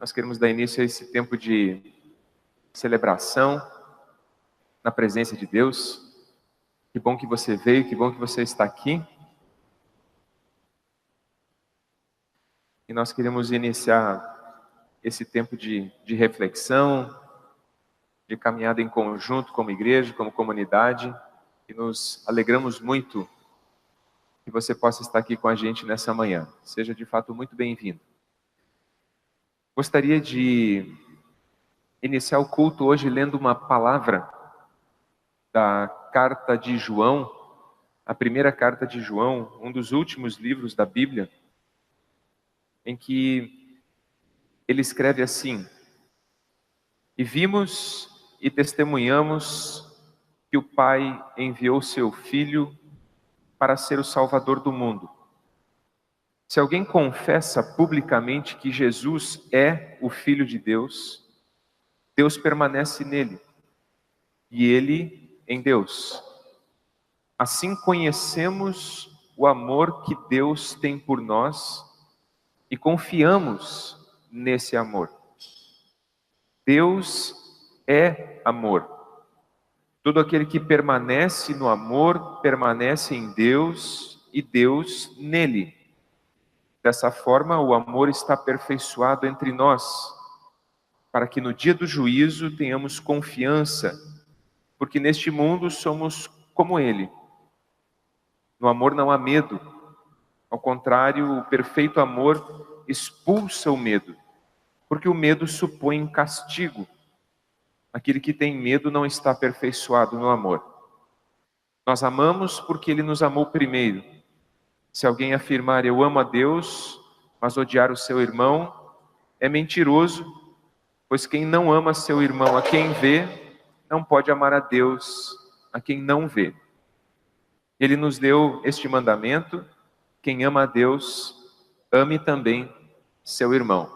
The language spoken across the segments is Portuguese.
Nós queremos dar início a esse tempo de celebração na presença de Deus. Que bom que você veio, que bom que você está aqui. E nós queremos iniciar esse tempo de reflexão, de caminhada em conjunto como igreja, como comunidade. E nos alegramos muito que você possa estar aqui com a gente nessa manhã. Seja de fato muito bem-vindo. Gostaria de iniciar o culto hoje lendo uma palavra da carta de João, a primeira carta de João, um dos últimos livros da Bíblia, em que ele escreve assim: E vimos e testemunhamos que o Pai enviou seu Filho para ser o Salvador do mundo. Se alguém confessa publicamente que Jesus é o Filho de Deus, Deus permanece nele, e ele em Deus. Assim conhecemos o amor que Deus tem por nós e confiamos nesse amor. Deus é amor. Todo aquele que permanece no amor, permanece em Deus e Deus nele. Dessa forma, o amor está aperfeiçoado entre nós, para que no dia do juízo tenhamos confiança, porque neste mundo somos como ele. No amor não há medo. Ao contrário, o perfeito amor expulsa o medo, porque o medo supõe castigo. Aquele que tem medo não está aperfeiçoado no amor. Nós amamos porque ele nos amou primeiro. Se alguém afirmar eu amo a Deus, mas odiar o seu irmão, é mentiroso, pois quem não ama seu irmão a quem vê, não pode amar a Deus a quem não vê. Ele nos deu este mandamento: quem ama a Deus, ame também seu irmão.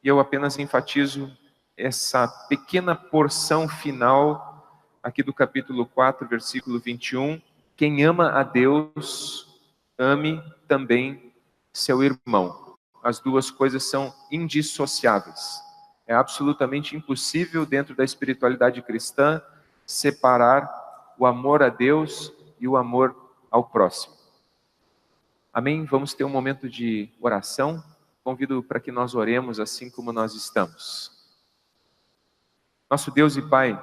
E eu apenas enfatizo essa pequena porção final aqui do capítulo 4, versículo 21. Quem ama a Deus, ame também seu irmão. As duas coisas são indissociáveis. É absolutamente impossível dentro da espiritualidade cristã separar o amor a Deus e o amor ao próximo. Amém? Vamos ter um momento de oração. Convido para que nós oremos assim como nós estamos. Nosso Deus e Pai,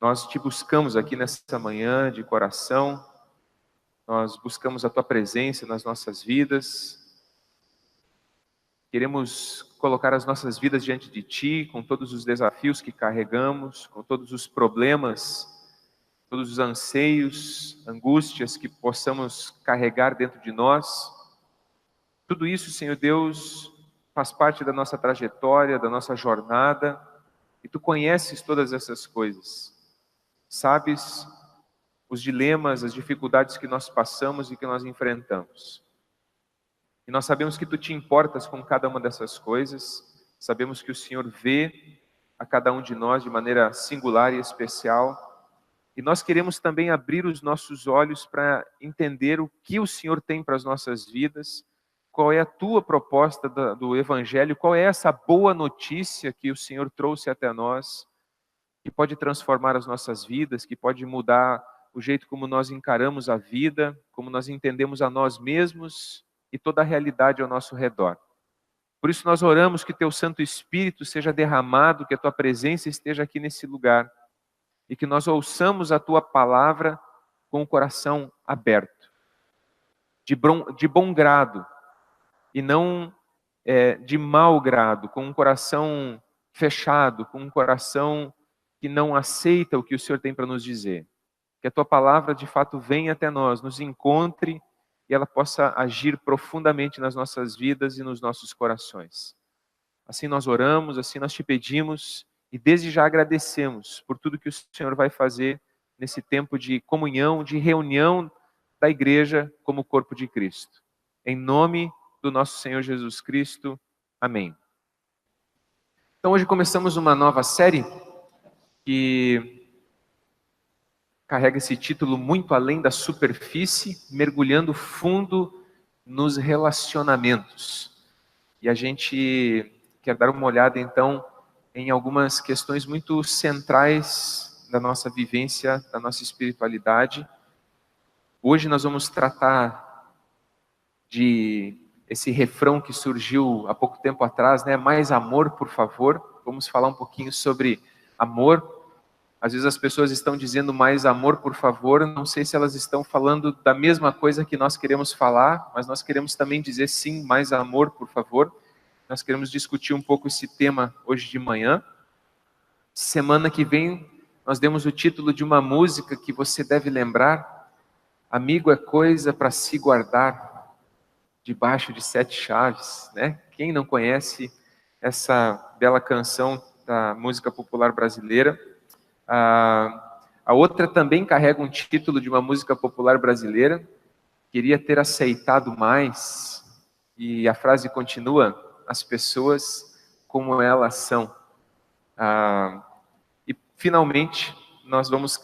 nós te buscamos aqui nessa manhã de coração. Nós buscamos a tua presença nas nossas vidas. Queremos colocar as nossas vidas diante de ti, com todos os desafios que carregamos, com todos os problemas, todos os anseios, angústias que possamos carregar dentro de nós. Tudo isso, Senhor Deus, faz parte da nossa trajetória, da nossa jornada, e tu conheces todas essas coisas. Sabes os dilemas, as dificuldades que nós passamos e que nós enfrentamos. E nós sabemos que tu te importas com cada uma dessas coisas, sabemos que o Senhor vê a cada um de nós de maneira singular e especial, e nós queremos também abrir os nossos olhos para entender o que o Senhor tem para as nossas vidas, qual é a tua proposta do Evangelho, qual é essa boa notícia que o Senhor trouxe até nós, que pode transformar as nossas vidas, que pode mudar o jeito como nós encaramos a vida, como nós entendemos a nós mesmos e toda a realidade ao nosso redor. Por isso nós oramos que teu Santo Espírito seja derramado, que a tua presença esteja aqui nesse lugar e que nós ouçamos a tua palavra com o coração aberto, de bom grado e não de mau grado, com um coração fechado, com um coração que não aceita o que o Senhor tem para nos dizer. Que a tua palavra de fato venha até nós, nos encontre e ela possa agir profundamente nas nossas vidas e nos nossos corações. Assim nós oramos, assim nós te pedimos e desde já agradecemos por tudo que o Senhor vai fazer nesse tempo de comunhão, de reunião da igreja como corpo de Cristo. Em nome do nosso Senhor Jesus Cristo. Amém. Então hoje começamos uma nova série que carrega esse título Muito Além da Superfície, mergulhando fundo nos relacionamentos. E a gente quer dar uma olhada então em algumas questões muito centrais da nossa vivência, da nossa espiritualidade. Hoje nós vamos tratar de esse refrão que surgiu há pouco tempo atrás, né? Mais amor, por favor. Vamos falar um pouquinho sobre amor. Às vezes as pessoas estão dizendo mais amor, por favor. Não sei se elas estão falando da mesma coisa que nós queremos falar, mas nós queremos também dizer sim, mais amor, por favor. Nós queremos discutir um pouco esse tema hoje de manhã. Semana que vem nós demos o título de uma música que você deve lembrar. Amigo é coisa para se guardar debaixo de 7 chaves, né? Quem não conhece essa bela canção da música popular brasileira? A outra também carrega um título de uma música popular brasileira, queria ter aceitado mais, e a frase continua, as pessoas como elas são. E finalmente nós vamos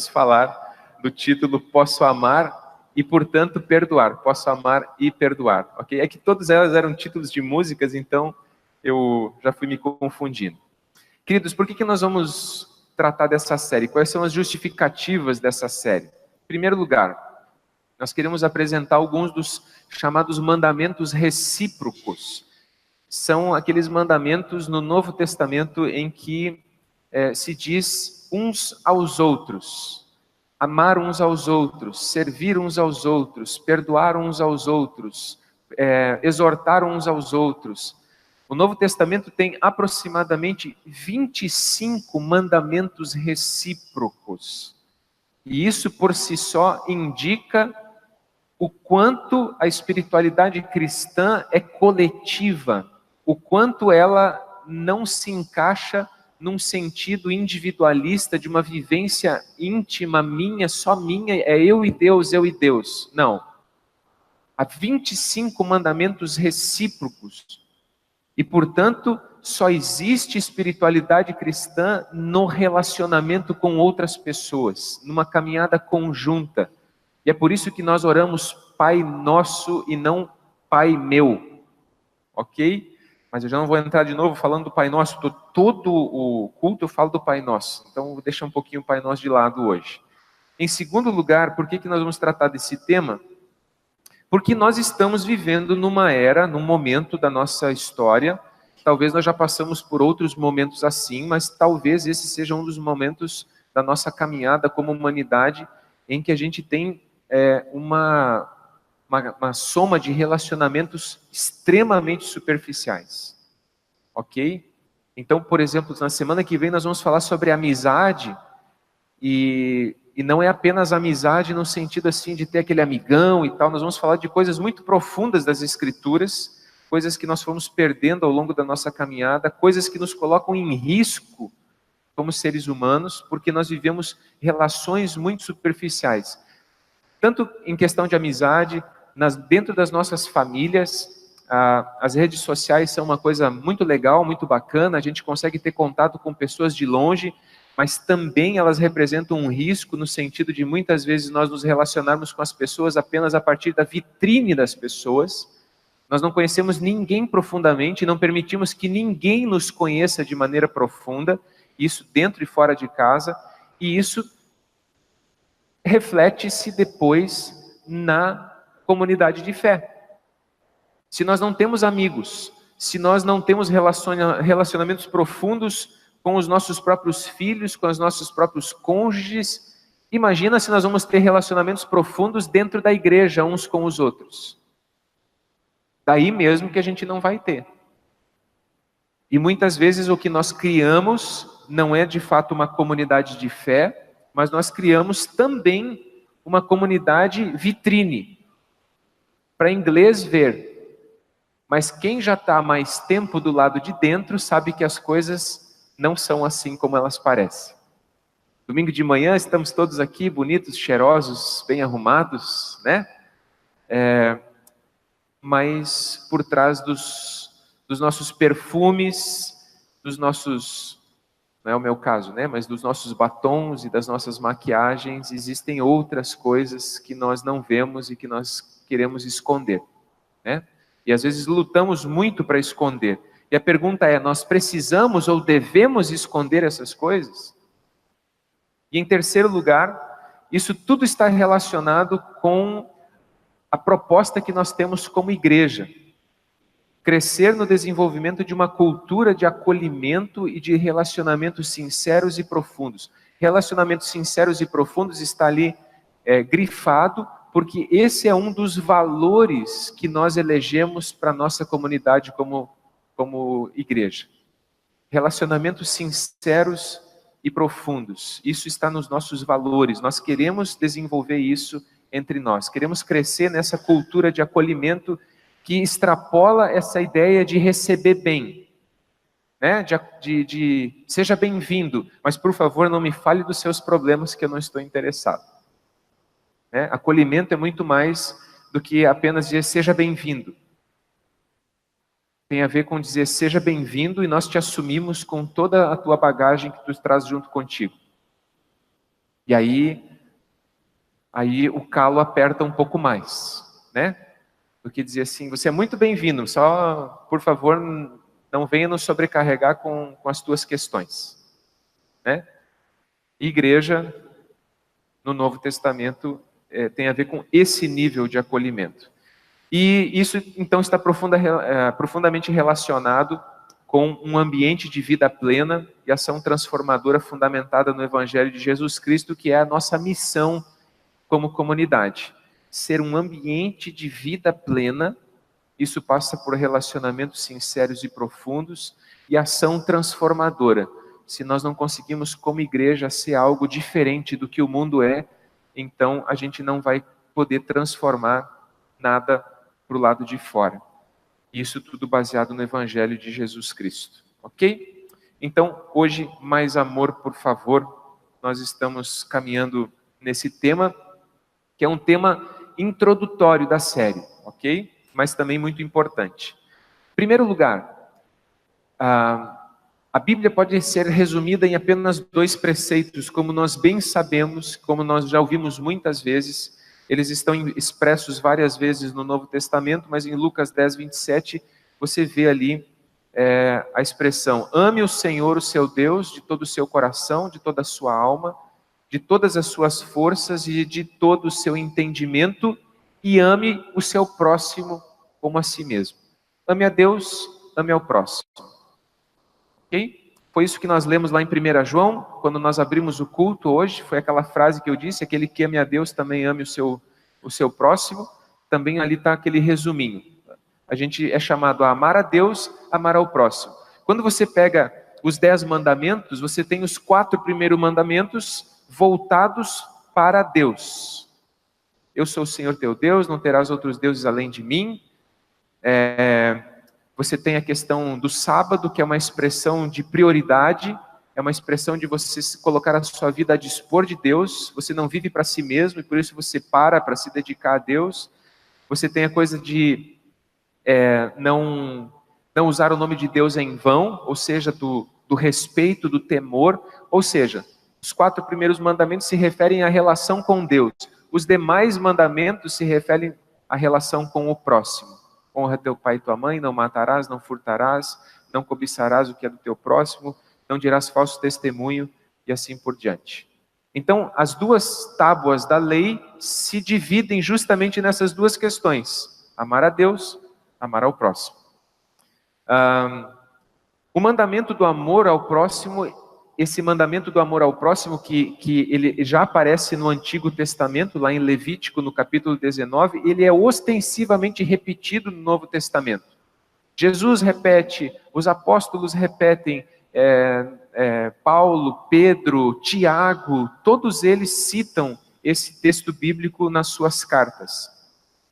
falar do título Posso Amar e, portanto, Perdoar. Posso amar e perdoar, ok? É que todas elas eram títulos de músicas, então eu já fui me confundindo. Queridos, por que nós vamos tratar dessa série? Quais são as justificativas dessa série? Em primeiro lugar, nós queremos apresentar alguns dos chamados mandamentos recíprocos. São aqueles mandamentos no Novo Testamento em que se diz uns aos outros, amar uns aos outros, servir uns aos outros, perdoar uns aos outros, exortar uns aos outros. O Novo Testamento tem aproximadamente 25 mandamentos recíprocos. E isso por si só indica o quanto a espiritualidade cristã é coletiva, o quanto ela não se encaixa num sentido individualista de uma vivência íntima minha, só minha, é eu e Deus, eu e Deus. Não. Há 25 mandamentos recíprocos. E, portanto, só existe espiritualidade cristã no relacionamento com outras pessoas, numa caminhada conjunta. E é por isso que nós oramos Pai Nosso e não Pai Meu, ok? Mas eu já não vou entrar de novo falando do Pai Nosso, todo o culto eu falo do Pai Nosso, então vou deixar um pouquinho o Pai Nosso de lado hoje. Em segundo lugar, por que nós vamos tratar desse tema? Porque nós estamos vivendo numa era, num momento da nossa história, talvez nós já passamos por outros momentos assim, mas talvez esse seja um dos momentos da nossa caminhada como humanidade, em que a gente tem uma soma de relacionamentos extremamente superficiais, ok? Então, por exemplo, na semana que vem nós vamos falar sobre amizade, e não é apenas amizade no sentido assim de ter aquele amigão e tal, nós vamos falar de coisas muito profundas das Escrituras, coisas que nós fomos perdendo ao longo da nossa caminhada, coisas que nos colocam em risco como seres humanos, porque nós vivemos relações muito superficiais. Tanto em questão de amizade, dentro das nossas famílias, as redes sociais são uma coisa muito legal, muito bacana, a gente consegue ter contato com pessoas de longe, mas também elas representam um risco no sentido de muitas vezes nós nos relacionarmos com as pessoas apenas a partir da vitrine das pessoas. Nós não conhecemos ninguém profundamente, não permitimos que ninguém nos conheça de maneira profunda, isso dentro e fora de casa, e isso reflete-se depois na comunidade de fé. Se nós não temos amigos, se nós não temos relacionamentos profundos com os nossos próprios filhos, com os nossos próprios cônjuges, imagina se nós vamos ter relacionamentos profundos dentro da igreja, uns com os outros. Daí mesmo que a gente não vai ter. E muitas vezes o que nós criamos não é de fato uma comunidade de fé, mas nós criamos também uma comunidade vitrine, para inglês ver. Mas quem já está há mais tempo do lado de dentro sabe que as coisas não são assim como elas parecem. Domingo de manhã estamos todos aqui bonitos, cheirosos, bem arrumados, né? Mas por trás dos nossos perfumes, dos nossos, não é o meu caso, né? Mas dos nossos batons e das nossas maquiagens, existem outras coisas que nós não vemos e que nós queremos esconder, né? E às vezes lutamos muito para esconder. E a pergunta é, nós precisamos ou devemos esconder essas coisas? E em terceiro lugar, isso tudo está relacionado com a proposta que nós temos como igreja. Crescer no desenvolvimento de uma cultura de acolhimento e de relacionamentos sinceros e profundos. Relacionamentos sinceros e profundos está ali grifado, porque esse é um dos valores que nós elegemos para a nossa comunidade como igreja. Relacionamentos sinceros e profundos. Isso está nos nossos valores. Nós queremos desenvolver isso entre nós. Queremos crescer nessa cultura de acolhimento que extrapola essa ideia de receber bem. Né? Seja bem-vindo, mas por favor não me fale dos seus problemas que eu não estou interessado. Né? Acolhimento é muito mais do que apenas dizer seja bem-vindo. Tem a ver com dizer seja bem-vindo e nós te assumimos com toda a tua bagagem que tu traz junto contigo. E aí o calo aperta um pouco mais, né? Do que dizer assim, você é muito bem-vindo, só por favor não venha nos sobrecarregar com as tuas questões. Né? Igreja, no Novo Testamento, tem a ver com esse nível de acolhimento. E isso, então, está profundamente relacionado com um ambiente de vida plena e ação transformadora fundamentada no Evangelho de Jesus Cristo, que é a nossa missão como comunidade. Ser um ambiente de vida plena, isso passa por relacionamentos sinceros e profundos e ação transformadora. Se nós não conseguimos, como igreja, ser algo diferente do que o mundo é, então a gente não vai poder transformar nada para o lado de fora. Isso tudo baseado no Evangelho de Jesus Cristo. Ok? Então, hoje, mais amor, por favor. Nós estamos caminhando nesse tema, que é um tema introdutório da série, ok? Mas também muito importante. Em primeiro lugar, a Bíblia pode ser resumida em apenas 2 preceitos, como nós bem sabemos, como nós já ouvimos muitas vezes. Eles estão expressos várias vezes no Novo Testamento, mas em Lucas 10, 27, você vê ali a expressão: ame o Senhor, o seu Deus, de todo o seu coração, de toda a sua alma, de todas as suas forças e de todo o seu entendimento, e ame o seu próximo como a si mesmo. Ame a Deus, ame ao próximo. Ok? Foi isso que nós lemos lá em 1 João, quando nós abrimos o culto hoje, foi aquela frase que eu disse, aquele que ame a Deus também ame o seu próximo, também ali está aquele resuminho. A gente é chamado a amar a Deus, amar ao próximo. Quando você pega os 10 mandamentos, você tem os 4 primeiros mandamentos voltados para Deus. Eu sou o Senhor teu Deus, não terás outros deuses além de mim. Você tem a questão do sábado, que é uma expressão de prioridade, é uma expressão de você colocar a sua vida a dispor de Deus. Você não vive para si mesmo e por isso você para se dedicar a Deus. Você tem a coisa de não usar o nome de Deus em vão, ou seja, do respeito, do temor. Ou seja, os 4 primeiros mandamentos se referem à relação com Deus. Os demais mandamentos se referem à relação com o próximo. Honra teu pai e tua mãe, não matarás, não furtarás, não cobiçarás o que é do teu próximo, não dirás falso testemunho e assim por diante. Então, as 2 tábuas da lei se dividem justamente nessas 2 questões: amar a Deus, amar ao próximo. O mandamento do amor ao próximo, esse mandamento do amor ao próximo, que ele já aparece no Antigo Testamento, lá em Levítico, no capítulo 19, ele é ostensivamente repetido no Novo Testamento. Jesus repete, os apóstolos repetem, Paulo, Pedro, Tiago, todos eles citam esse texto bíblico nas suas cartas.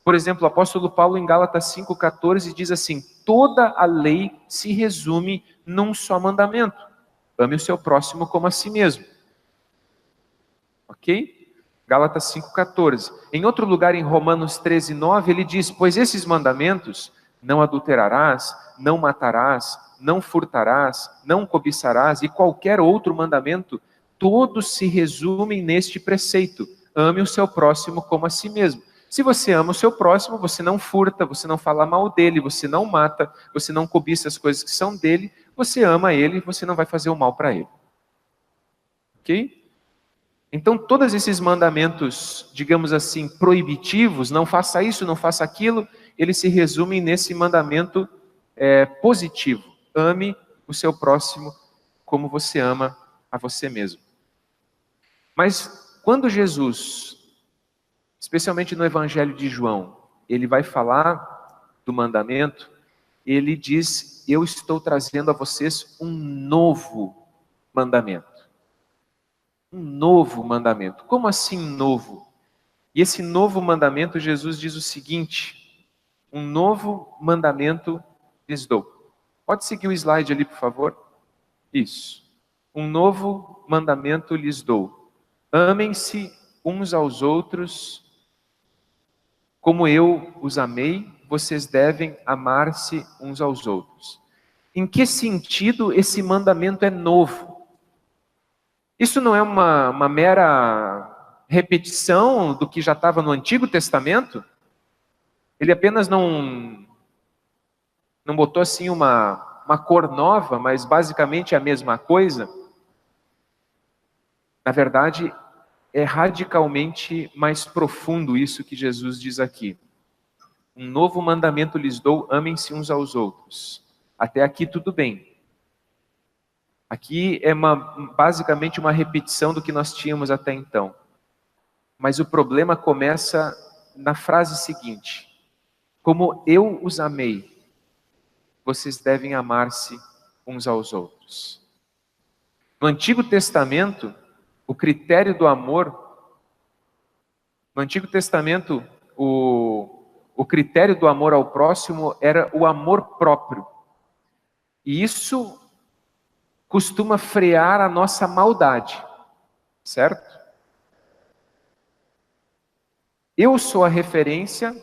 Por exemplo, o apóstolo Paulo em Gálatas 5,14 diz assim: toda a lei se resume num só mandamento: ame o seu próximo como a si mesmo. Ok? Gálatas 5,14. Em outro lugar, em Romanos 13,9, ele diz: pois esses mandamentos, não adulterarás, não matarás, não furtarás, não cobiçarás, e qualquer outro mandamento, todos se resumem neste preceito: ame o seu próximo como a si mesmo. Se você ama o seu próximo, você não furta, você não fala mal dele, você não mata, você não cobiça as coisas que são dele, você ama ele, você não vai fazer o mal para ele. Ok? Então, todos esses mandamentos, digamos assim, proibitivos, não faça isso, não faça aquilo, eles se resumem nesse mandamento positivo. Ame o seu próximo como você ama a você mesmo. Mas quando Jesus, especialmente no Evangelho de João, ele vai falar do mandamento, ele diz: eu estou trazendo a vocês um novo mandamento. Um novo mandamento. Como assim novo? E esse novo mandamento, Jesus diz o seguinte: um novo mandamento lhes dou. Pode seguir o slide ali, por favor? Isso. Um novo mandamento lhes dou. Amem-se uns aos outros como eu os amei, vocês devem amar-se uns aos outros. Em que sentido esse mandamento é novo? Isso não é uma mera repetição do que já estava no Antigo Testamento? Ele apenas não botou assim uma cor nova, mas basicamente é a mesma coisa? Na verdade, é radicalmente mais profundo isso que Jesus diz aqui. Um novo mandamento lhes dou, amem-se uns aos outros. Até aqui tudo bem. Aqui é basicamente uma repetição do que nós tínhamos até então. Mas o problema começa na frase seguinte: como eu os amei, vocês devem amar-se uns aos outros. No Antigo Testamento, o critério do amor, no Antigo Testamento, o critério do amor ao próximo era o amor próprio. E isso costuma frear a nossa maldade, certo? Eu sou a referência,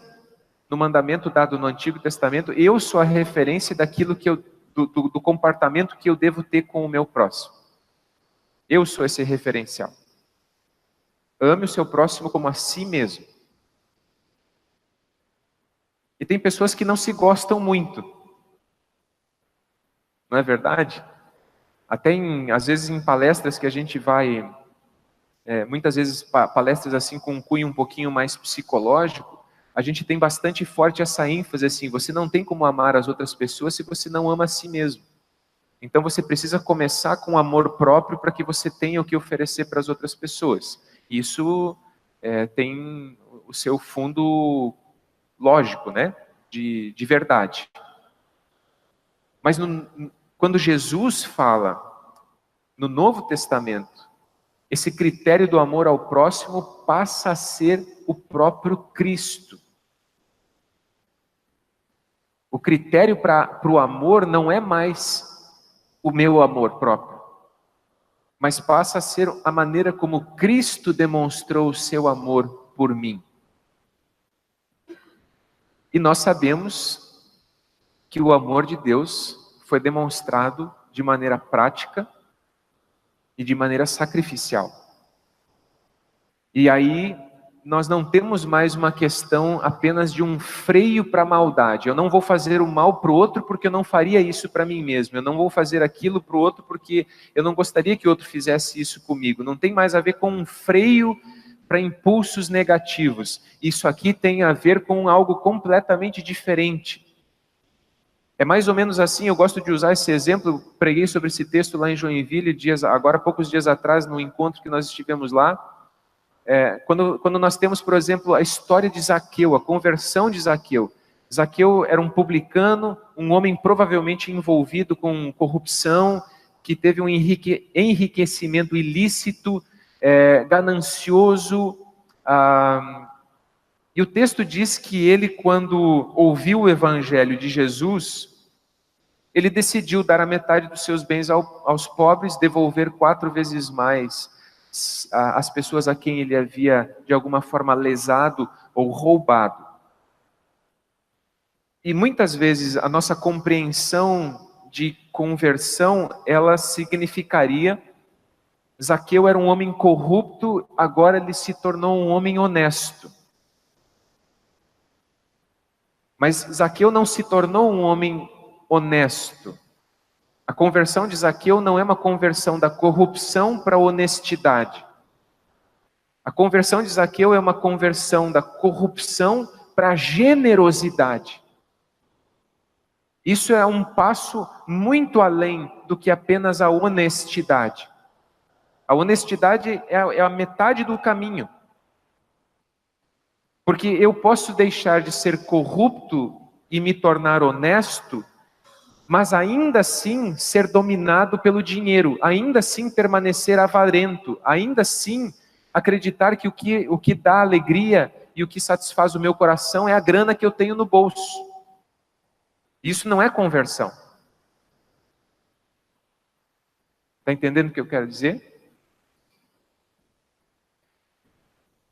no mandamento dado no Antigo Testamento, eu sou a referência daquilo que do comportamento que eu devo ter com o meu próximo. Eu sou esse referencial. Ame o seu próximo como a si mesmo. E tem pessoas que não se gostam muito. Não é verdade? Até às vezes em palestras que a gente vai, muitas vezes palestras assim com um cunho um pouquinho mais psicológico, a gente tem bastante forte essa ênfase assim: você não tem como amar as outras pessoas se você não ama a si mesmo. Então você precisa começar com amor próprio para que você tenha o que oferecer para as outras pessoas. Isso tem o seu fundo lógico, né? De verdade. Mas quando Jesus fala no Novo Testamento, esse critério do amor ao próximo passa a ser o próprio Cristo. O critério para o amor não é mais o meu amor próprio, mas passa a ser a maneira como Cristo demonstrou o seu amor por mim. E nós sabemos que o amor de Deus foi demonstrado de maneira prática e de maneira sacrificial. E aí nós não temos mais uma questão apenas de um freio para a maldade. Eu não vou fazer o mal para o outro porque eu não faria isso para mim mesmo. Eu não vou fazer aquilo para o outro porque eu não gostaria que o outro fizesse isso comigo. Não tem mais a ver com um freio para impulsos negativos. Isso aqui tem a ver com algo completamente diferente. É mais ou menos assim, eu gosto de usar esse exemplo, eu preguei sobre esse texto lá em Joinville, agora poucos dias atrás, no encontro que nós estivemos lá. Quando nós temos, por exemplo, a história de Zaqueu, a conversão de Zaqueu. Zaqueu era um publicano, um homem provavelmente envolvido com corrupção, que teve um enriquecimento ilícito, ganancioso. E o texto diz que ele, quando ouviu o evangelho de Jesus, ele decidiu dar a metade dos seus bens aos pobres, devolver 4 vezes mais as pessoas a quem ele havia, de alguma forma, lesado ou roubado. E muitas vezes a nossa compreensão de conversão, ela significaria: Zaqueu era um homem corrupto, agora ele se tornou um homem honesto. Mas Zaqueu não se tornou um homem honesto. A conversão de Zaqueu não é uma conversão da corrupção para a honestidade. A conversão de Zaqueu é uma conversão da corrupção para a generosidade. Isso é um passo muito além do que apenas a honestidade. A honestidade é a metade do caminho. Porque eu posso deixar de ser corrupto e me tornar honesto, mas ainda assim ser dominado pelo dinheiro, ainda assim permanecer avarento, ainda assim acreditar que o que dá alegria e o que satisfaz o meu coração é a grana que eu tenho no bolso. Isso não é conversão. Está entendendo o que eu quero dizer?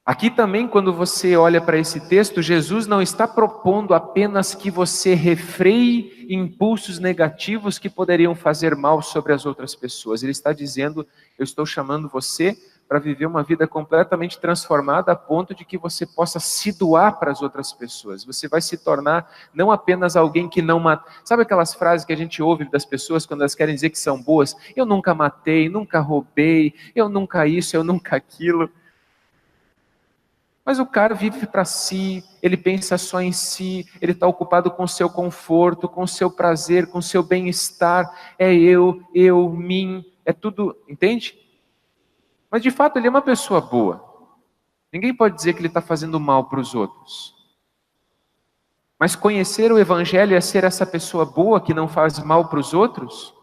Aqui também, quando você olha para esse texto, Jesus não está propondo apenas que você refreie impulsos negativos que poderiam fazer mal sobre as outras pessoas. Ele está dizendo, eu estou chamando você para viver uma vida completamente transformada a ponto de que você possa se doar para as outras pessoas. Você vai se tornar não apenas alguém que não mata. Sabe aquelas frases que a gente ouve das pessoas quando elas querem dizer que são boas? Eu nunca matei, nunca roubei, eu nunca isso, eu nunca aquilo. Mas o cara vive para si, ele pensa só em si, ele está ocupado com o seu conforto, com o seu prazer, com o seu bem-estar. É eu, mim, é tudo, entende? Mas de fato ele é uma pessoa boa. Ninguém pode dizer que ele está fazendo mal para os outros. Mas conhecer o Evangelho é ser essa pessoa boa que não faz mal para os outros?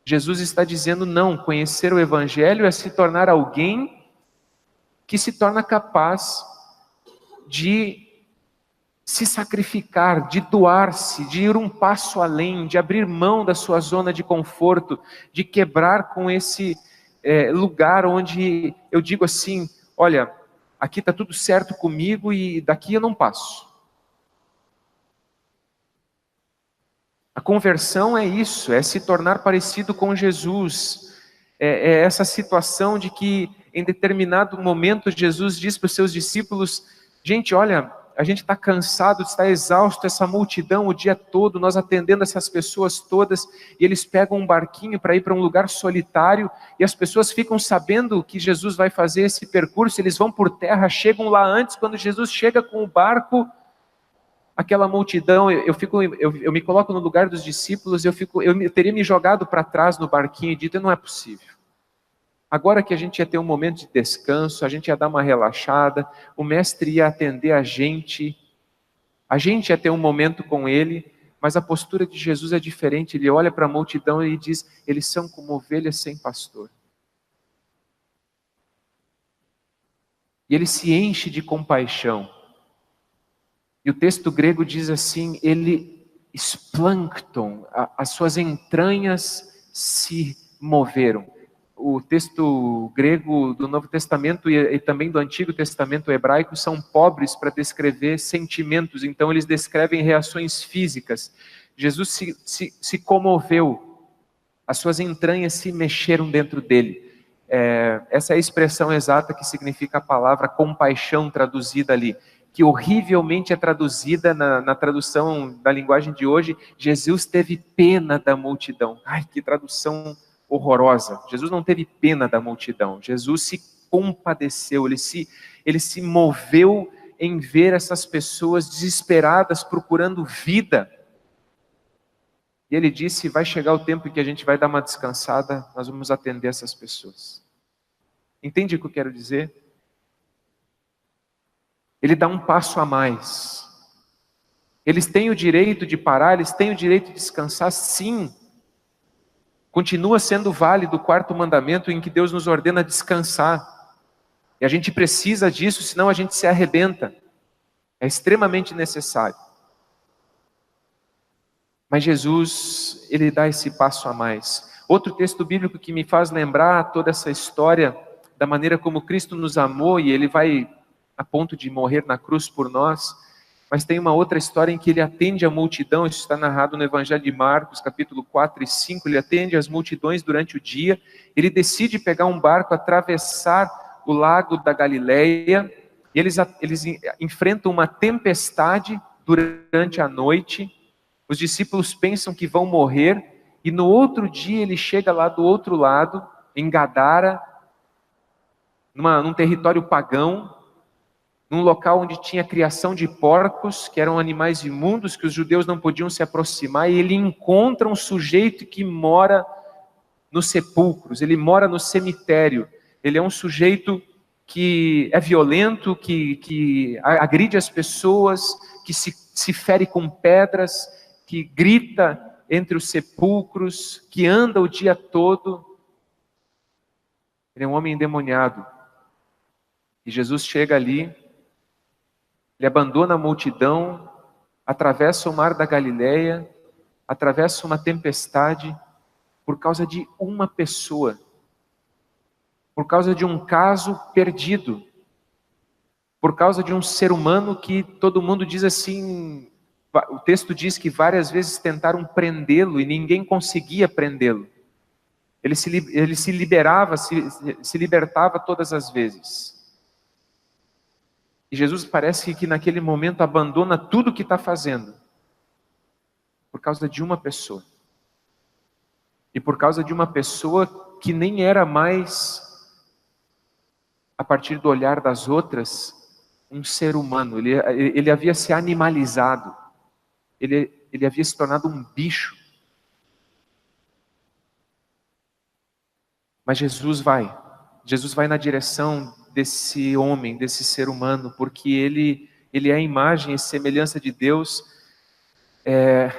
Jesus está dizendo não, conhecer o Evangelho é se tornar alguém que se torna capaz de se sacrificar, de doar-se, de ir um passo além, de abrir mão da sua zona de conforto, de quebrar com esse lugar onde eu digo assim, olha, aqui está tudo certo comigo e daqui eu não passo. A conversão é isso, é se tornar parecido com Jesus, é essa situação de que em determinado momento Jesus diz para os seus discípulos, gente, olha, a gente está cansado, está exausto, essa multidão o dia todo, nós atendendo essas pessoas todas, e eles pegam um barquinho para ir para um lugar solitário, e as pessoas ficam sabendo que Jesus vai fazer esse percurso, eles vão por terra, chegam lá antes, quando Jesus chega com o barco, aquela multidão, eu me coloco no lugar dos discípulos, eu teria me jogado para trás no barquinho e dito, não é possível. Agora que a gente ia ter um momento de descanso, a gente ia dar uma relaxada, o mestre ia atender a gente ia ter um momento com ele, mas a postura de Jesus é diferente, ele olha para a multidão e diz, eles são como ovelhas sem pastor. E ele se enche de compaixão. E o texto grego diz assim, ele esplancton, as suas entranhas se moveram. O texto grego do Novo Testamento e também do Antigo Testamento hebraico são pobres para descrever sentimentos, então eles descrevem reações físicas. Jesus se comoveu, as suas entranhas se mexeram dentro dele. Essa é a expressão exata que significa a palavra compaixão traduzida ali, que horrivelmente é traduzida na tradução da linguagem de hoje, Jesus teve pena da multidão. Ai, que tradução horrorosa. Jesus não teve pena da multidão, Jesus se compadeceu, ele se moveu em ver essas pessoas desesperadas procurando vida. E ele disse, vai chegar o tempo em que a gente vai dar uma descansada, nós vamos atender essas pessoas. Entende o que eu quero dizer? Ele dá um passo a mais. Eles têm o direito de parar, eles têm o direito de descansar, sim. Continua sendo válido o quarto mandamento em que Deus nos ordena descansar. E a gente precisa disso, senão a gente se arrebenta. É extremamente necessário. Mas Jesus, ele dá esse passo a mais. Outro texto bíblico que me faz lembrar toda essa história da maneira como Cristo nos amou e ele vai a ponto de morrer na cruz por nós. Mas tem uma outra história em que ele atende a multidão, isso está narrado no Evangelho de Marcos, capítulo 4 e 5, ele atende as multidões durante o dia, ele decide pegar um barco, atravessar o lago da Galileia, e eles enfrentam uma tempestade, durante a noite, os discípulos pensam que vão morrer, e no outro dia ele chega lá do outro lado, em Gadara, num território pagão, num local onde tinha criação de porcos, que eram animais imundos, que os judeus não podiam se aproximar, e ele encontra um sujeito que mora nos sepulcros, ele mora no cemitério, ele é um sujeito que é violento, que agride as pessoas, que se fere com pedras, que grita entre os sepulcros, que anda o dia todo. Ele é um homem endemoniado. E Jesus chega ali, ele abandona a multidão, atravessa o mar da Galileia, atravessa uma tempestade, por causa de uma pessoa, por causa de um caso perdido, por causa de um ser humano que todo mundo diz assim, o texto diz que várias vezes tentaram prendê-lo e ninguém conseguia prendê-lo. Ele se libertava todas as vezes. E Jesus parece que naquele momento abandona tudo o que está fazendo, por causa de uma pessoa. E por causa de uma pessoa que nem era mais, a partir do olhar das outras, um ser humano. Ele havia se animalizado. Ele havia se tornado um bicho. Mas Jesus vai na direção desse homem, desse ser humano, porque ele é a imagem e semelhança de Deus.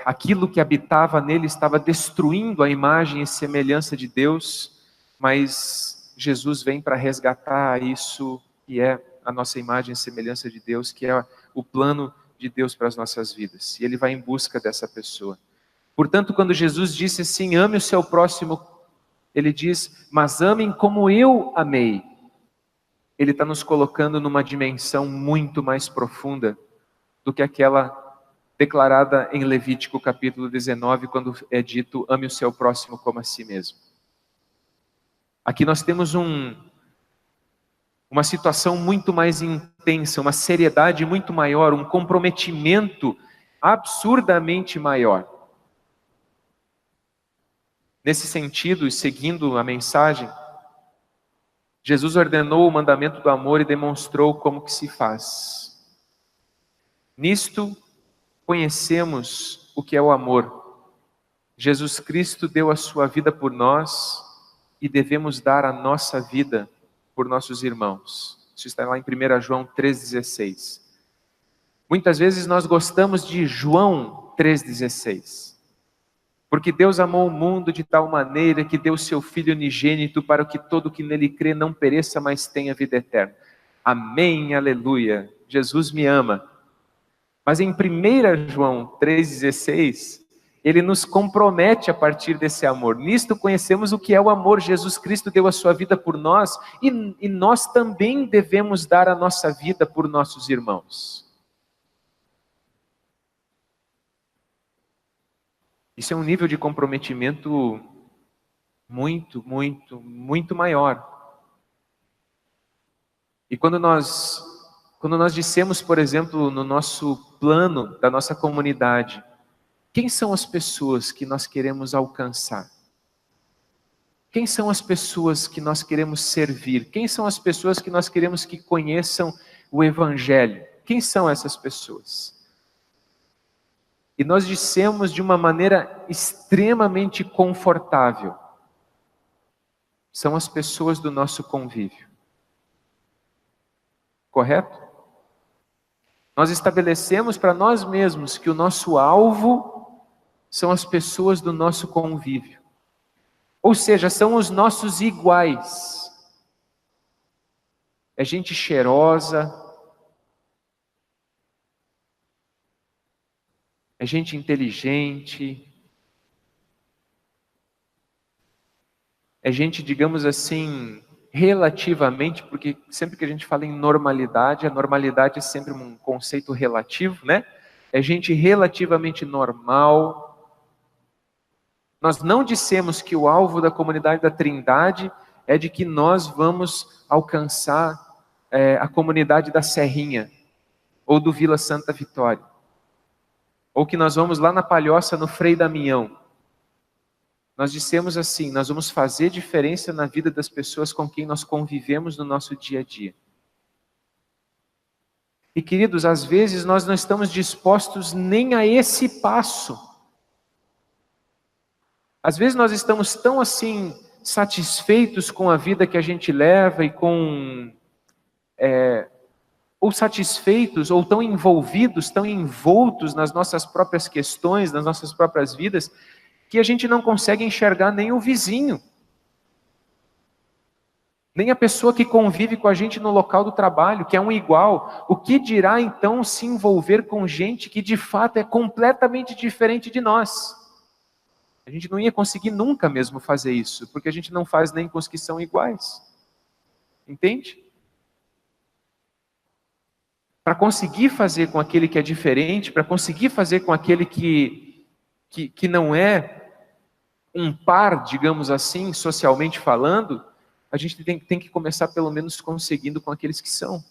Aquilo que habitava nele estava destruindo a imagem e semelhança de Deus, mas Jesus vem para resgatar isso, que é a nossa imagem e semelhança de Deus, que é o plano de Deus para as nossas vidas, e ele vai em busca dessa pessoa. Portanto, quando Jesus disse assim, ame o seu próximo, ele diz, mas amem como eu amei. Ele está nos colocando numa dimensão muito mais profunda do que aquela declarada em Levítico capítulo 19, quando é dito, ame o seu próximo como a si mesmo. Aqui nós temos uma situação muito mais intensa, uma seriedade muito maior, um comprometimento absurdamente maior. Nesse sentido, e seguindo a mensagem, Jesus ordenou o mandamento do amor e demonstrou como que se faz. Nisto conhecemos o que é o amor. Jesus Cristo deu a sua vida por nós e devemos dar a nossa vida por nossos irmãos. Isso está lá em 1 João 3,16. Muitas vezes nós gostamos de João 3,16. Porque Deus amou o mundo de tal maneira que deu o seu Filho unigênito para que todo que nele crê não pereça, mas tenha vida eterna. Amém, aleluia. Jesus me ama. Mas em 1 João 3,16, ele nos compromete a partir desse amor. Nisto conhecemos o que é o amor. Jesus Cristo deu a sua vida por nós e nós também devemos dar a nossa vida por nossos irmãos. Isso é um nível de comprometimento muito, muito, muito maior. E quando nós dissemos, por exemplo, no nosso plano da nossa comunidade, quem são as pessoas que nós queremos alcançar? Quem são as pessoas que nós queremos servir? Quem são as pessoas que nós queremos que conheçam o Evangelho? Quem são essas pessoas? E nós dissemos de uma maneira extremamente confortável. São as pessoas do nosso convívio. Correto? Nós estabelecemos para nós mesmos que o nosso alvo são as pessoas do nosso convívio. Ou seja, são os nossos iguais. É gente cheirosa, é gente inteligente, é gente, digamos assim, relativamente, porque sempre que a gente fala em normalidade, a normalidade é sempre um conceito relativo, né? É gente relativamente normal. Nós não dissemos que o alvo da comunidade da Trindade é de que nós vamos alcançar a comunidade da Serrinha ou do Vila Santa Vitória. ou que nós vamos lá na Palhoça, no Frei Damião. Nós dissemos assim, nós vamos fazer diferença na vida das pessoas com quem nós convivemos no nosso dia a dia. E queridos, às vezes nós não estamos dispostos nem a esse passo. Às vezes nós estamos tão assim, satisfeitos com a vida que a gente leva e ou satisfeitos, ou tão envolvidos, tão envoltos nas nossas próprias questões, nas nossas próprias vidas, que a gente não consegue enxergar nem o vizinho, nem a pessoa que convive com a gente no local do trabalho, que é um igual. O que dirá então se envolver com gente que de fato é completamente diferente de nós? A gente não ia conseguir nunca mesmo fazer isso, porque a gente não faz nem com os que são iguais. Entende? Para conseguir fazer com aquele que é diferente, para conseguir fazer com aquele que não é um par, digamos assim, socialmente falando, a gente tem que começar pelo menos conseguindo com aqueles que são.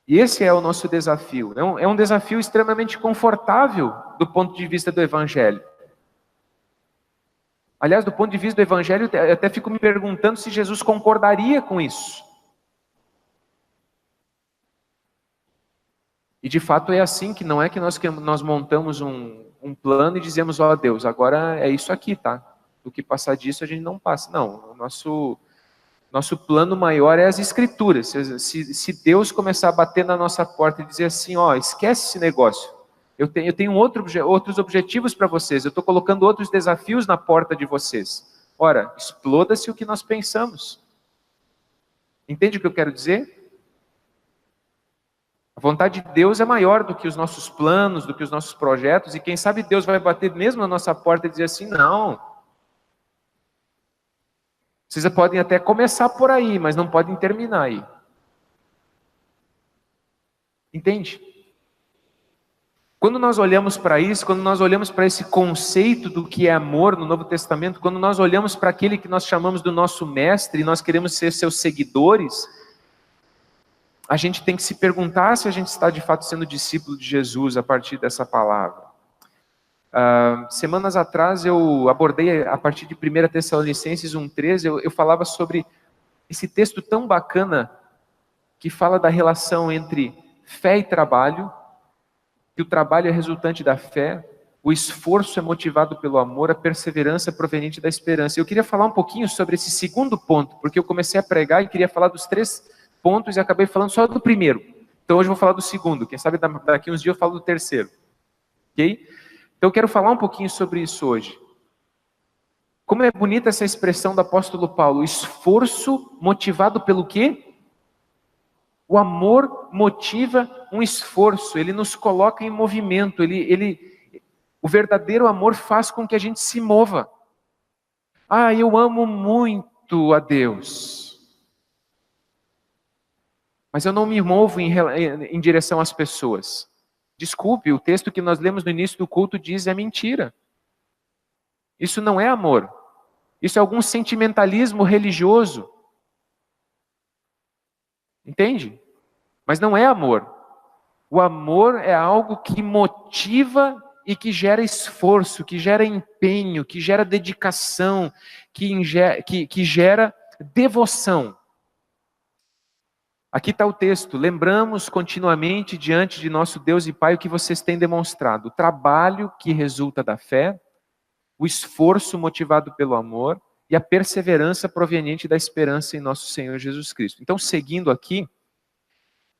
E esse é o nosso desafio. É um desafio extremamente confortável do ponto de vista do Evangelho. Aliás, do ponto de vista do Evangelho, eu até fico me perguntando se Jesus concordaria com isso. E de fato é assim, que não é que nós montamos um plano e dizemos, ó Deus, agora é isso aqui, tá? Do que passar disso a gente não passa. Não, o nosso plano maior é as Escrituras. Se Deus começar a bater na nossa porta e dizer assim, ó, esquece esse negócio, eu tenho outros objetivos para vocês, eu estou colocando outros desafios na porta de vocês. Ora, exploda-se o que nós pensamos. Entende o que eu quero dizer? A vontade de Deus é maior do que os nossos planos, do que os nossos projetos, e quem sabe Deus vai bater mesmo na nossa porta e dizer assim, não. Vocês podem até começar por aí, mas não podem terminar aí. Entende? Quando nós olhamos para isso, quando nós olhamos para esse conceito do que é amor no Novo Testamento, quando nós olhamos para aquele que nós chamamos do nosso mestre, e nós queremos ser seus seguidores, a gente tem que se perguntar se a gente está de fato sendo discípulo de Jesus a partir dessa palavra. Semanas atrás eu abordei a partir de 1 Tessalonicenses 1,13, eu falava sobre esse texto tão bacana que fala da relação entre fé e trabalho, que o trabalho é resultante da fé, o esforço é motivado pelo amor, a perseverança é proveniente da esperança. Eu queria falar um pouquinho sobre esse segundo ponto, porque eu comecei a pregar e queria falar dos 3 pontos e acabei falando só do primeiro. Então hoje eu vou falar do segundo, quem sabe daqui uns dias eu falo do terceiro. Ok? Então eu quero falar um pouquinho sobre isso hoje. Como é bonita essa expressão do apóstolo Paulo, esforço motivado pelo quê? O amor motiva um esforço, ele nos coloca em movimento, o verdadeiro amor faz com que a gente se mova. Ah, eu amo muito a Deus, mas eu não me movo em direção às pessoas. Desculpe, o texto que nós lemos no início do culto diz é mentira. Isso não é amor. Isso é algum sentimentalismo religioso. Entende? Mas não é amor. O amor é algo que motiva e que gera esforço, que gera empenho, que gera dedicação, que gera devoção. Aqui está o texto, lembramos continuamente diante de nosso Deus e Pai o que vocês têm demonstrado, o trabalho que resulta da fé, o esforço motivado pelo amor e a perseverança proveniente da esperança em nosso Senhor Jesus Cristo. Então, seguindo aqui,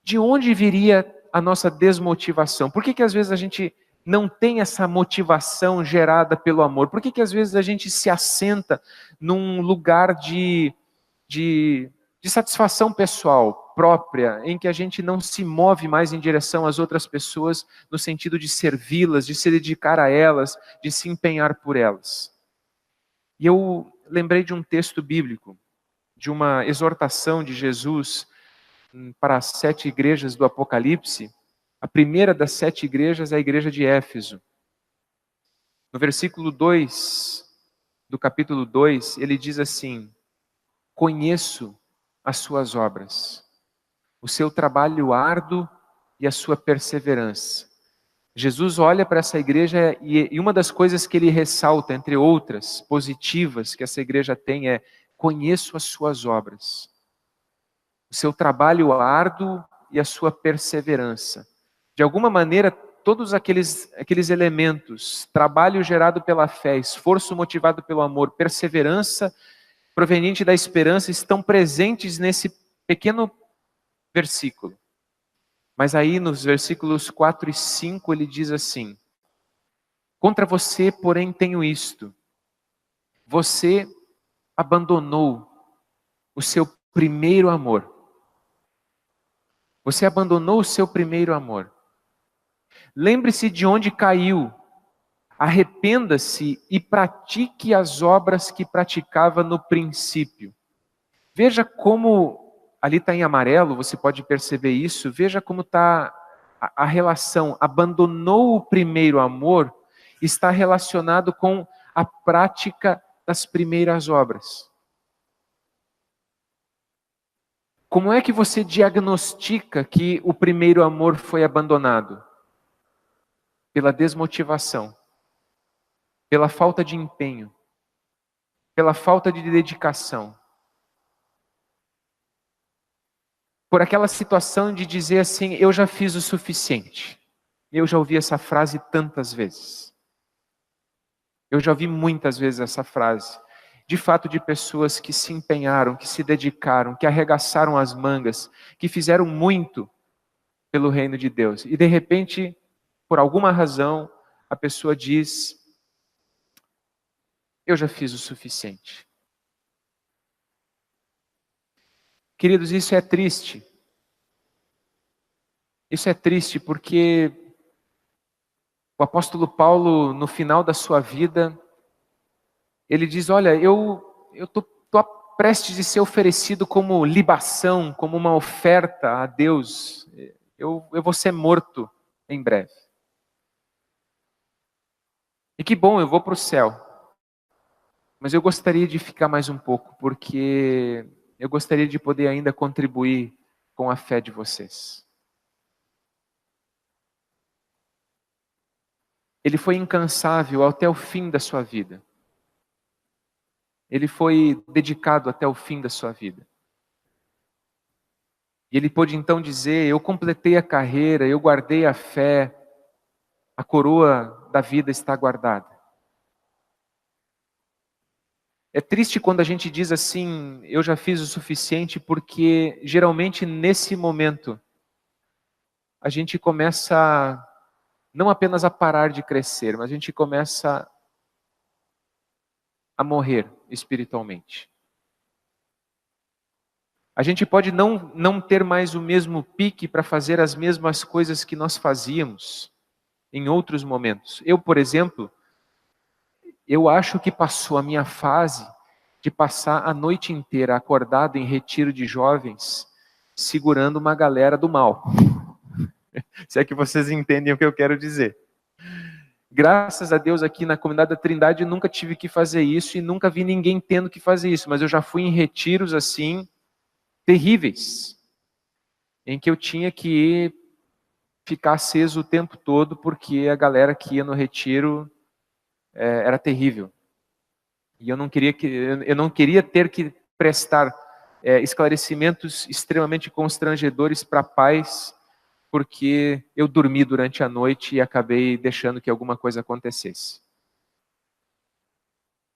de onde viria a nossa desmotivação? Por que às vezes a gente não tem essa motivação gerada pelo amor? Por que às vezes a gente se assenta num lugar de satisfação pessoal própria, em que a gente não se move mais em direção às outras pessoas, no sentido de servi-las, de se dedicar a elas, de se empenhar por elas? E eu lembrei de um texto bíblico, de uma exortação de Jesus para as 7 igrejas do Apocalipse. A primeira das 7 igrejas é a igreja de Éfeso. No versículo 2 do capítulo 2, ele diz assim: conheço as suas obras, o seu trabalho árduo e a sua perseverança. Jesus olha para essa igreja e uma das coisas que ele ressalta, entre outras positivas que essa igreja tem, é: conheço as suas obras, o seu trabalho árduo e a sua perseverança. De alguma maneira, todos aqueles elementos, trabalho gerado pela fé, esforço motivado pelo amor, perseverança proveniente da esperança, estão presentes nesse pequeno versículo. Mas aí nos versículos 4 e 5 ele diz assim: contra você, porém, tenho isto: você abandonou o seu primeiro amor. Você abandonou o seu primeiro amor. Lembre-se de onde caiu, arrependa-se e pratique as obras que praticava no princípio. Veja como, ali está em amarelo, você pode perceber isso, veja como está a relação. Abandonou o primeiro amor, está relacionado com a prática das primeiras obras. Como é que você diagnostica que o primeiro amor foi abandonado? Pela desmotivação, pela falta de empenho, pela falta de dedicação. Por aquela situação de dizer assim: eu já fiz o suficiente. Eu já ouvi essa frase tantas vezes. Eu já ouvi muitas vezes essa frase. De fato, de pessoas que se empenharam, que se dedicaram, que arregaçaram as mangas, que fizeram muito pelo reino de Deus. E de repente, por alguma razão, a pessoa diz: eu já fiz o suficiente. Queridos, isso é triste. Isso é triste porque o apóstolo Paulo, no final da sua vida, ele diz: olha, eu estou prestes a ser oferecido como libação, como uma oferta a Deus. Eu vou ser morto em breve. E que bom, eu vou para o céu. Mas eu gostaria de ficar mais um pouco, porque eu gostaria de poder ainda contribuir com a fé de vocês. Ele foi incansável até o fim da sua vida. Ele foi dedicado até o fim da sua vida. E ele pôde então dizer: eu completei a carreira, eu guardei a fé, a coroa da vida está guardada. É triste quando a gente diz assim: eu já fiz o suficiente, porque geralmente nesse momento a gente começa não apenas a parar de crescer, mas a gente começa a morrer espiritualmente. A gente pode não ter mais o mesmo pique para fazer as mesmas coisas que nós fazíamos em outros momentos. Eu, por exemplo, eu acho que passou a minha fase de passar a noite inteira acordado em retiro de jovens, segurando uma galera do mal. Se é que vocês entendem o que eu quero dizer. Graças a Deus, aqui na comunidade da Trindade, eu nunca tive que fazer isso e nunca vi ninguém tendo que fazer isso, mas eu já fui em retiros assim, terríveis, em que eu tinha que ficar aceso o tempo todo, porque a galera que ia no retiro era terrível. E eu não queria ter que prestar esclarecimentos extremamente constrangedores para pais, porque eu dormi durante a noite e acabei deixando que alguma coisa acontecesse.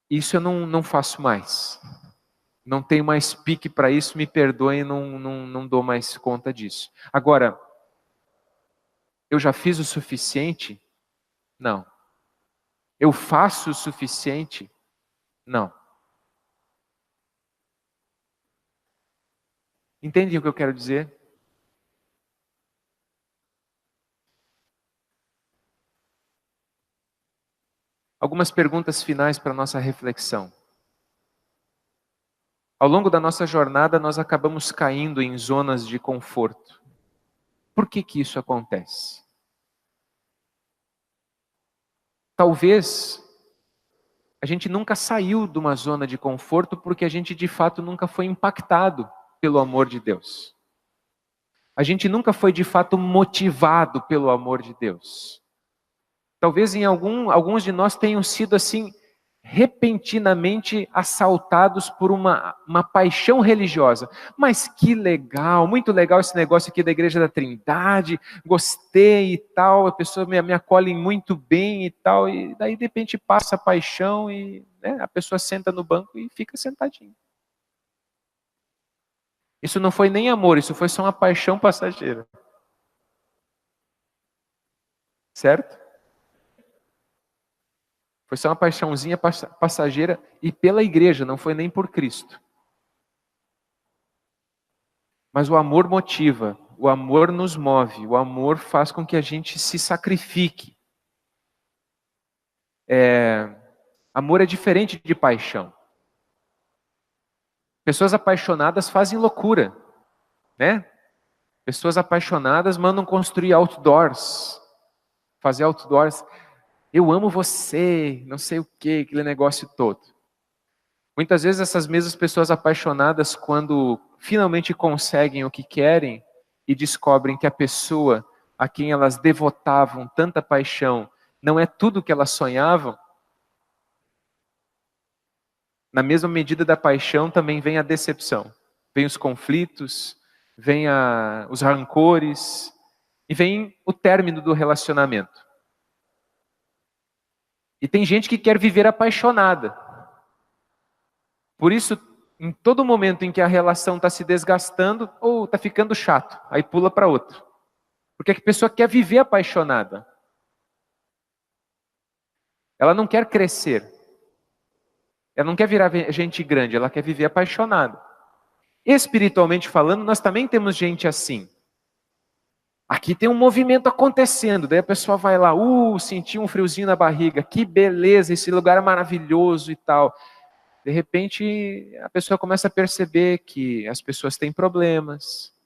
Isso eu não faço mais. Não tenho mais pique para isso, me perdoem, não dou mais conta disso. Agora, eu já fiz o suficiente? Não. Eu faço o suficiente? Não. Entende o que eu quero dizer? Algumas perguntas finais para a nossa reflexão. Ao longo da nossa jornada, nós acabamos caindo em zonas de conforto. Por que isso acontece? Talvez a gente nunca saiu de uma zona de conforto porque a gente de fato nunca foi impactado pelo amor de Deus. A gente nunca foi de fato motivado pelo amor de Deus. Talvez alguns de nós tenham sido assim, repentinamente assaltados por uma paixão religiosa. Mas que legal, muito legal esse negócio aqui da Igreja da Trindade, gostei e tal, a pessoa me acolhe muito bem e tal, e daí de repente passa a paixão e, né, a pessoa senta no banco e fica sentadinha. Isso não foi nem amor, isso foi só uma paixão passageira. Certo? Foi só uma paixãozinha passageira e pela igreja, não foi nem por Cristo. Mas o amor motiva, o amor nos move, o amor faz com que a gente se sacrifique. Amor é diferente de paixão. Pessoas apaixonadas fazem loucura, né? Pessoas apaixonadas mandam construir outdoors, fazer outdoors. Eu amo você, não sei o que, aquele negócio todo. Muitas vezes essas mesmas pessoas apaixonadas, quando finalmente conseguem o que querem e descobrem que a pessoa a quem elas devotavam tanta paixão não é tudo o que elas sonhavam, na mesma medida da paixão também vem a decepção, vem os conflitos, vem os rancores e vem o término do relacionamento. E tem gente que quer viver apaixonada. Por isso, em todo momento em que a relação está se desgastando ou está ficando chato, aí pula para outro. Porque a pessoa quer viver apaixonada. Ela não quer crescer. Ela não quer virar gente grande, ela quer viver apaixonada. Espiritualmente falando, nós também temos gente assim. Aqui tem um movimento acontecendo, daí a pessoa vai lá, sentiu um friozinho na barriga, que beleza, esse lugar é maravilhoso e tal. De repente, a pessoa começa a perceber que as pessoas têm problemas,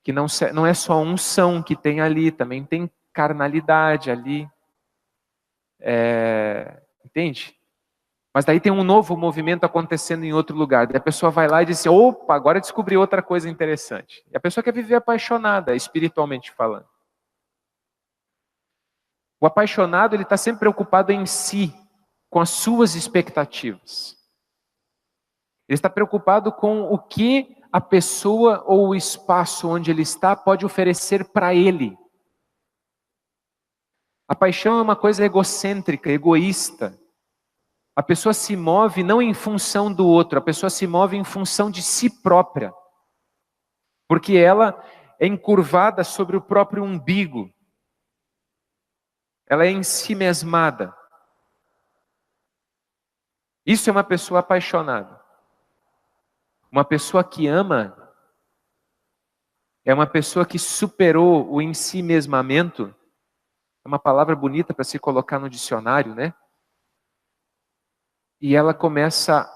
que não é só unção que tem ali, também tem carnalidade ali. Entende? Mas daí tem um novo movimento acontecendo em outro lugar. Daí a pessoa vai lá e diz assim, opa, agora descobri outra coisa interessante. E a pessoa quer viver apaixonada, espiritualmente falando. O apaixonado, ele está sempre preocupado em si, com as suas expectativas. Ele está preocupado com o que a pessoa ou o espaço onde ele está pode oferecer para ele. A paixão é uma coisa egocêntrica, egoísta. A pessoa se move não em função do outro, a pessoa se move em função de si própria. Porque ela é encurvada sobre o próprio umbigo. Ela é ensimesmada. Isso é uma pessoa apaixonada. Uma pessoa que ama é uma pessoa que superou o ensimesmamento. É uma palavra bonita para se colocar no dicionário, né? E ela começa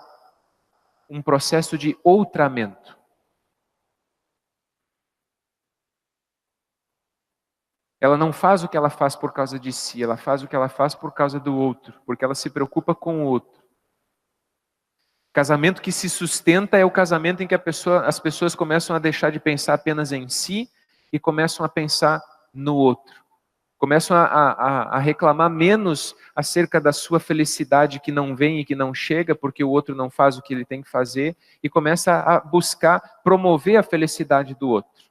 um processo de outramento. Ela não faz o que ela faz por causa de si, ela faz o que ela faz por causa do outro, porque ela se preocupa com o outro. Casamento que se sustenta é o casamento em que as pessoas começam a deixar de pensar apenas em si e começam a pensar no outro. Começam a reclamar menos acerca da sua felicidade que não vem e que não chega, porque o outro não faz o que ele tem que fazer, e começa a buscar promover a felicidade do outro.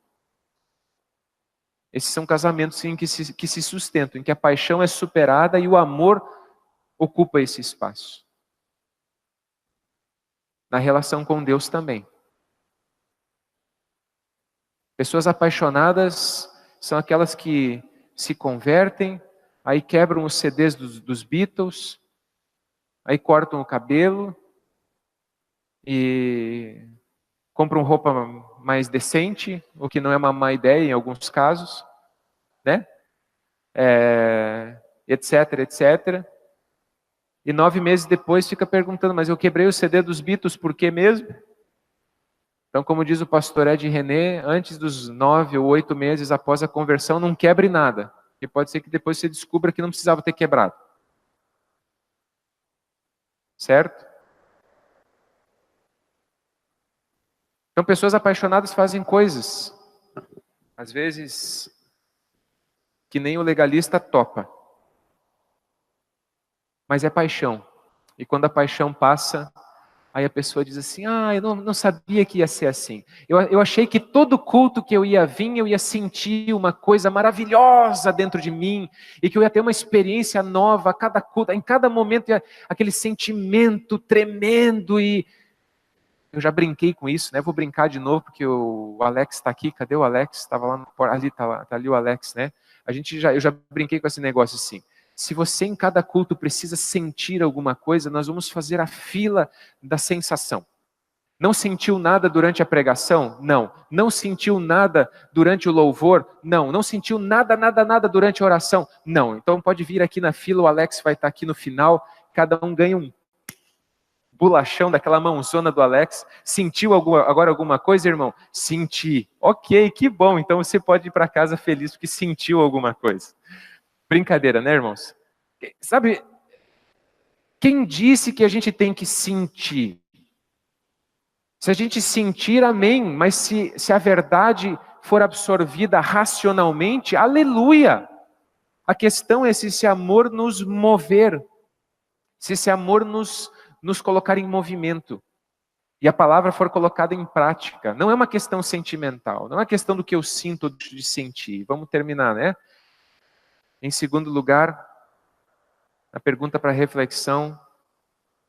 Esses são casamentos sim, que se sustentam, em que a paixão é superada e o amor ocupa esse espaço. Na relação com Deus também. Pessoas apaixonadas são aquelas que se convertem, aí quebram os CDs dos Beatles, aí cortam o cabelo e compram roupa mais decente, o que não é uma má ideia em alguns casos, né? Etc, etc. E 9 meses depois fica perguntando, mas eu quebrei o CD dos Beatles, por quê mesmo? Então, como diz o pastor Ed René, antes dos 9 ou 8 meses após a conversão, não quebre nada. E pode ser que depois você descubra que não precisava ter quebrado. Certo? Então, pessoas apaixonadas fazem coisas Às vezes, que nem o legalista topa, mas é paixão. E quando a paixão passa, aí a pessoa diz assim, eu não sabia que ia ser assim. Eu achei que todo culto que eu ia vir, eu ia sentir uma coisa maravilhosa dentro de mim, e que eu ia ter uma experiência nova a cada culto, em cada momento, aquele sentimento tremendo, e eu já brinquei com isso, né? Vou brincar de novo, porque o Alex está aqui. Cadê o Alex? Estava lá ali, tá ali o Alex, né? Eu já brinquei com esse negócio assim. Se você em cada culto precisa sentir alguma coisa, nós vamos fazer a fila da sensação. Não sentiu nada durante a pregação? Não. Não sentiu nada durante o louvor? Não. Não sentiu nada durante a oração? Não. Então pode vir aqui na fila, o Alex vai estar aqui no final, cada um ganha um bolachão daquela mãozona do Alex. Sentiu agora alguma coisa, irmão? Senti. Ok, que bom. Então você pode ir para casa feliz porque sentiu alguma coisa. Brincadeira, né, irmãos? Sabe, quem disse que a gente tem que sentir? Se a gente sentir, amém. Mas se a verdade for absorvida racionalmente, aleluia. A questão é se esse amor nos mover, se esse amor nos colocar em movimento. E a palavra for colocada em prática. Não é uma questão sentimental, não é uma questão do que eu sinto ou deixo de sentir. Vamos terminar, né? Em segundo lugar, a pergunta para reflexão.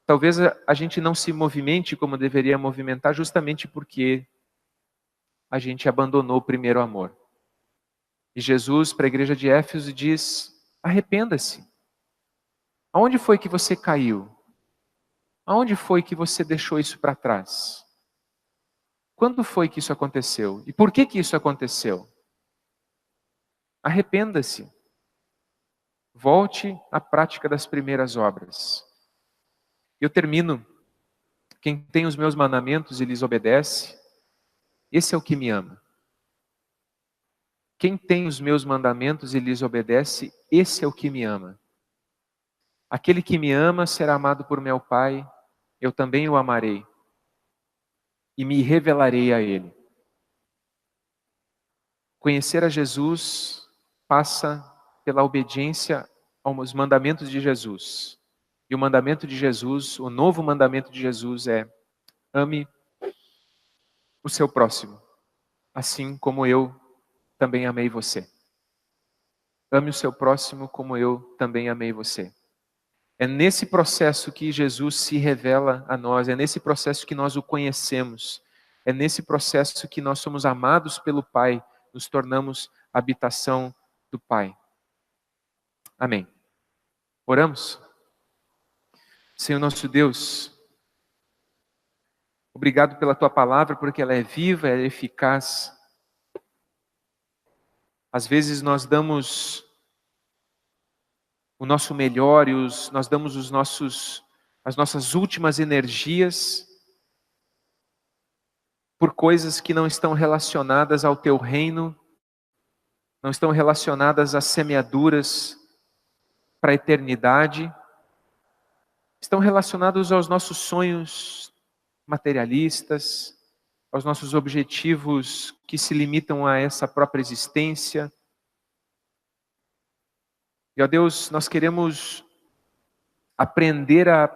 Talvez a gente não se movimente como deveria movimentar justamente porque a gente abandonou o primeiro amor. E Jesus, para a igreja de Éfeso, diz, arrependa-se. Aonde foi que você caiu? Aonde foi que você deixou isso para trás? Quando foi que isso aconteceu? E por que isso aconteceu? Arrependa-se. Volte à prática das primeiras obras. Eu termino. Quem tem os meus mandamentos e lhes obedece, esse é o que me ama. Quem tem os meus mandamentos e lhes obedece, esse é o que me ama. Aquele que me ama será amado por meu Pai, eu também o amarei e me revelarei a ele. Conhecer a Jesus passa pela obediência aos mandamentos de Jesus. E o mandamento de Jesus, o novo mandamento de Jesus é: ame o seu próximo, assim como eu também amei você. Ame o seu próximo como eu também amei você. É nesse processo que Jesus se revela a nós, é nesse processo que nós o conhecemos, é nesse processo que nós somos amados pelo Pai, nos tornamos habitação do Pai. Amém. Oramos? Senhor nosso Deus, obrigado pela Tua palavra, porque ela é viva, ela é eficaz. Às vezes nós damos o nosso melhor e nós damos as nossas últimas energias por coisas que não estão relacionadas ao Teu reino, não estão relacionadas às semeaduras para a eternidade, estão relacionados aos nossos sonhos materialistas, aos nossos objetivos que se limitam a essa própria existência. E, ó Deus, nós queremos aprender a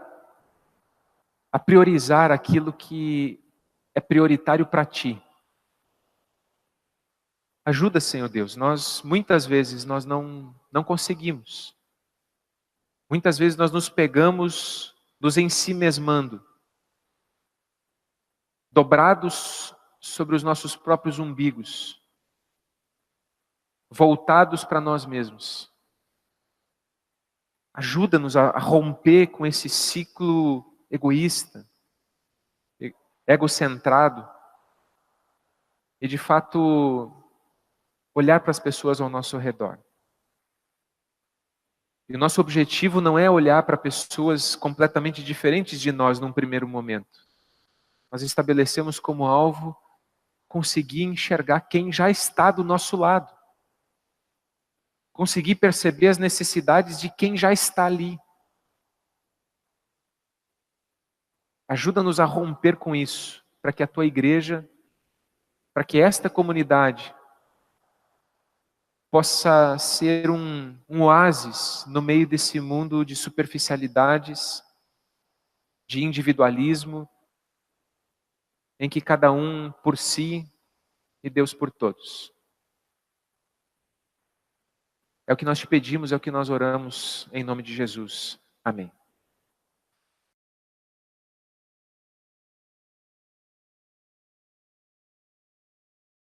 priorizar aquilo que é prioritário para Ti. Ajuda, Senhor Deus, muitas vezes nós não conseguimos. Muitas vezes nós nos pegamos nos ensimesmando, dobrados sobre os nossos próprios umbigos, voltados para nós mesmos. Ajuda-nos a romper com esse ciclo egoísta, egocentrado, e de fato olhar para as pessoas ao nosso redor. E o nosso objetivo não é olhar para pessoas completamente diferentes de nós num primeiro momento. Nós estabelecemos como alvo conseguir enxergar quem já está do nosso lado. Conseguir perceber as necessidades de quem já está ali. Ajuda-nos a romper com isso, para que a Tua igreja, para que esta comunidade possa ser um oásis no meio desse mundo de superficialidades, de individualismo, em que cada um por si e Deus por todos. É o que nós te pedimos, é o que nós oramos em nome de Jesus. Amém.